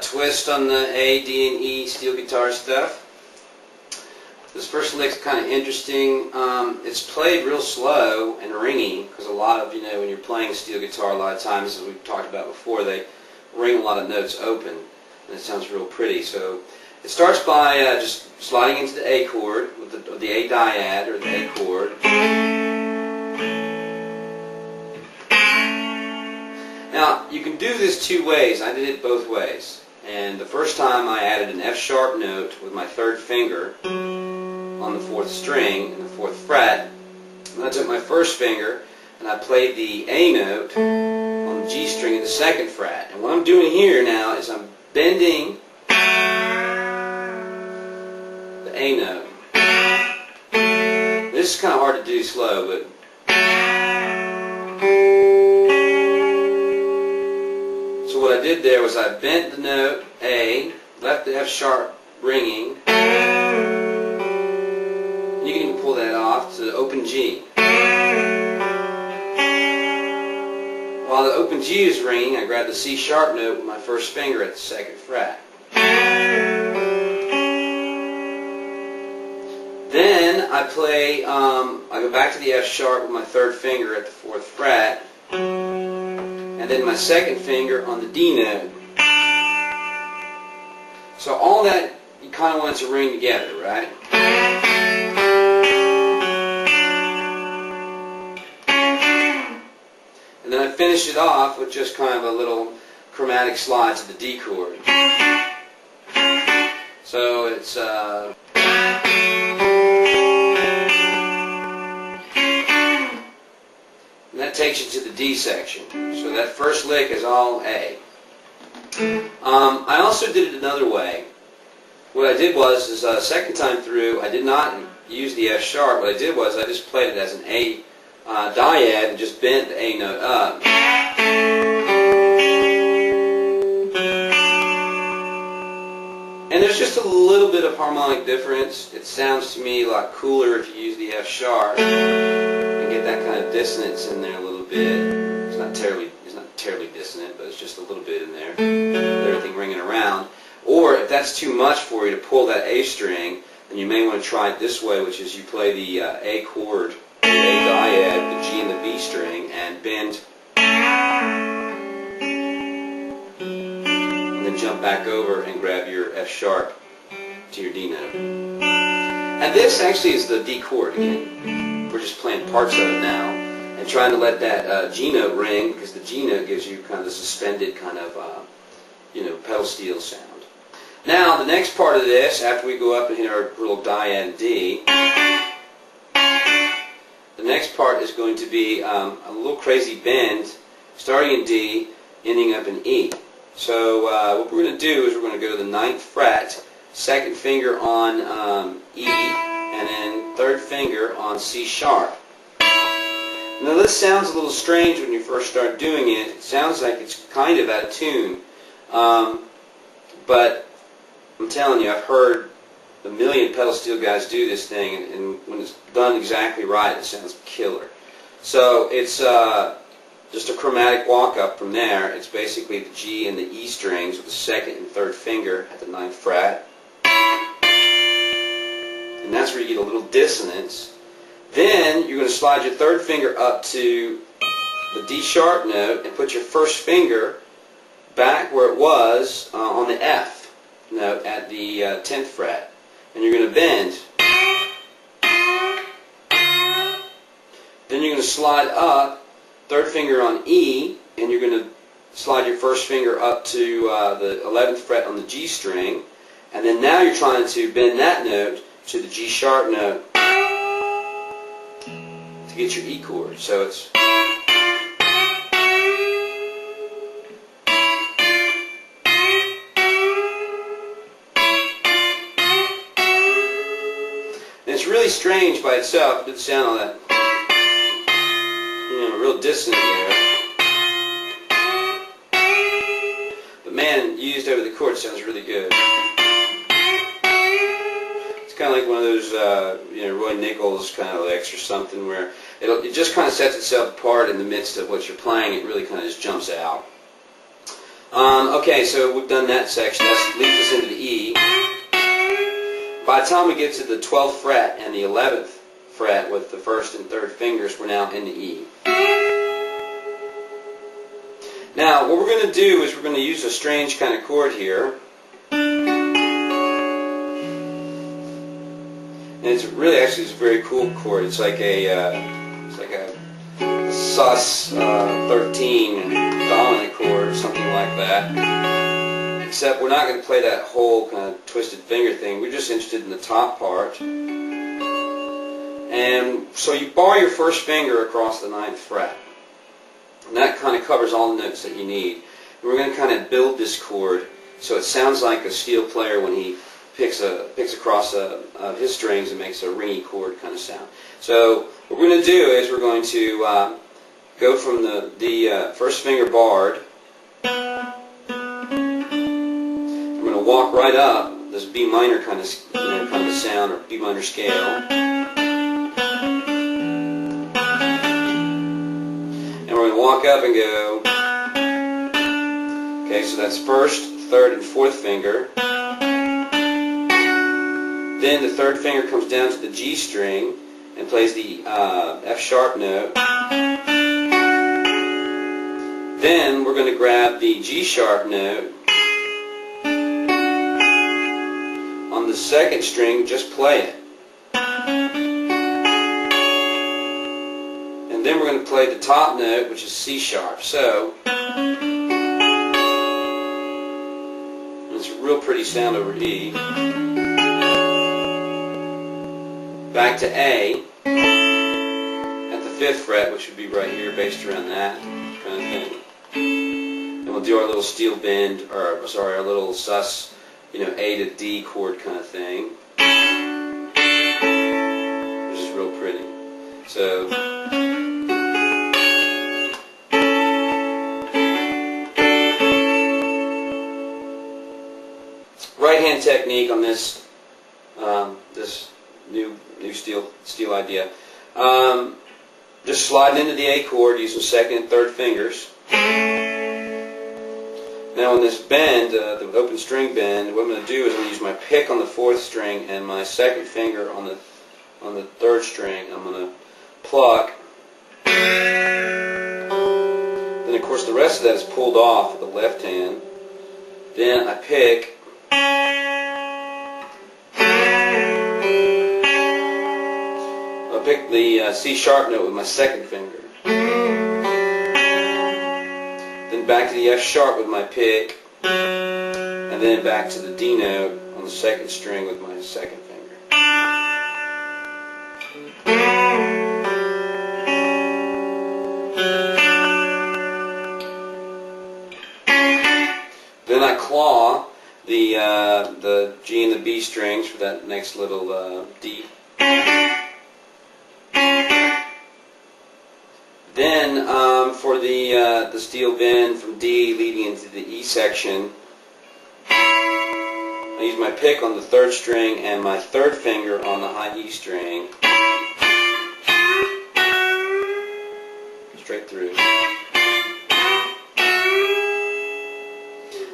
twist on the A, D, and E steel guitar stuff. This first lick's kind of interesting. It's played real slow and ringy because a lot of, when you're playing steel guitar, a lot of times, as we've talked about before, they ring a lot of notes open, and it sounds real pretty. So it starts by just sliding into the A chord with the A dyad or the A chord. Now, you can do this two ways. I did it both ways. And the first time I added an F sharp note with my third finger on the 4th string and the 4th fret. And I took my first finger and I played the A note on the G string at the 2nd fret. And what I'm doing here now is I'm bending the A note. This is kind of hard to do slow, but so what I did there was I bent the note A, left the F sharp ringing. You can even pull that off to open G. While the open G is ringing, I grab the C sharp note with my first finger at the 2nd fret. Then I play, I go back to the F sharp with my third finger at the 4th fret, and then my second finger on the D note. So all that you kind of want it to ring together, right? And then I finish it off with just kind of a little chromatic slide to the D chord. So it's and that takes you to the D section. So that first lick is all A. I also did it another way. What I did was, second time through, I did not use the F sharp. What I did was I just played it as an A dyad and just bent the A note up. And there's just a little bit of harmonic difference. It sounds to me a lot cooler if you use the F sharp and get that kind of dissonance in there a little bit. It's not terribly dissonant, but it's just a little bit in there with everything ringing around. Or if that's too much for you to pull that A string, then you may want to try it this way, which is you play the A chord, the A dyad, the G and the B string, and bend, and then jump back over and grab your F sharp to your D note. And this actually is the D chord again. We're just playing parts of it now and trying to let that G note ring, because the G note gives you kind of the suspended kind of pedal steel sound. Now, the next part of this, after we go up and hit our little dyad D, the next part is going to be a little crazy bend, starting in D, ending up in E. So what we're going to do is we're going to go to the 9th fret, 2nd finger on E, and then 3rd finger on C sharp. Now this sounds a little strange when you first start doing it. It sounds like it's kind of out of tune. But I'm telling you, I've heard a million pedal steel guys do this thing, and when it's done exactly right, it sounds killer. So it's just a chromatic walk up from there. It's basically the G and the E strings with the 2nd and 3rd finger at the 9th fret. And that's where you get a little dissonance. Then you're going to slide your 3rd finger up to the D sharp note and put your first finger back where it was on the F note at the 10th fret. And you're going to bend. Then you're going to slide up, 3rd finger on E, and you're going to slide your first finger up to the 11th fret on the G string. And then now you're trying to bend that note to the G sharp note to get your E chord. So it's really strange by itself. It didn't sound all that, real dissonant there. But man, used over the chord sounds really good. It's kind of like one of those, Roy Nichols kind of licks or something, where it just kind of sets itself apart in the midst of what you're playing. It really kind of just jumps out. Okay, so we've done that section. That leads us into the E. By the time we get to the 12th fret and the 11th fret with the first and third fingers, we're now in the E. Now, what we're going to do is we're going to use a strange kind of chord here. And it's really, actually, it's a very cool chord. It's like a sus 13 dominant chord or something like that. Except we're not going to play that whole kind of twisted finger thing. We're just interested in the top part. And so you bar your first finger across the 9th fret. And that kind of covers all the notes that you need. And we're going to kind of build this chord so it sounds like a steel player when he picks across his strings and makes a ringy chord kind of sound. So what we're going to do is we're going to go from the first finger barred. I'm going to walk right up this B minor kind of sound, or B minor scale. We're going to walk up and go. Okay, so that's first, third, and fourth finger. Then the third finger comes down to the G string and plays the F sharp note. Then we're going to grab the G sharp note. On the second string, just play it. Then we're going to play the top note, which is C sharp. So, it's a real pretty sound over E. Back to A at the 5th fret, which would be right here, based around that kind of thing. And we'll do our little steel bend, or sorry, our little sus, A to D chord kind of thing, which is real pretty. So. Right hand technique on this this new steel idea. Just sliding into the A chord using second and third fingers. Now on this bend, the open string bend, what I'm going to do is I'm going to use my pick on the 4th string and my second finger on the 3rd string. I'm going to pluck. Then of course the rest of that is pulled off with the left hand. Then I pick. Pick the C sharp note with my second finger. Then back to the F sharp with my pick. And then back to the D note on the second string with my second finger. Then I claw the G and the B strings for that next little D. Then for the steel bend from D leading into the E section, I use my pick on the 3rd string and my 3rd finger on the high E string, straight through.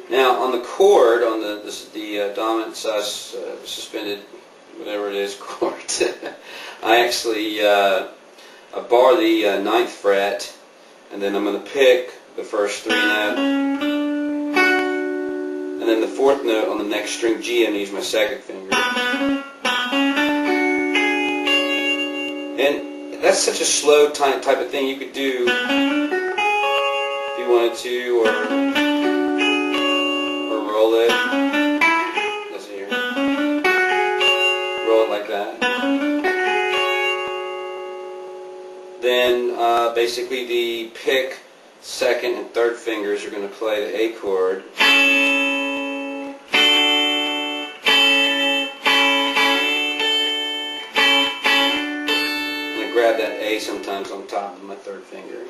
Now on the chord, on the dominant sus suspended whatever it is chord, I actually I bar the 9th fret, and then I'm going to pick the first 3 notes, and then the 4th note on the next string G, and use my second finger. And that's such a slow type of thing you could do if you wanted to, or roll it. Let's see here. Roll it like that. Then basically the pick, second, and 3rd fingers are going to play the A chord. I'm going to grab that A sometimes on top of my 3rd finger.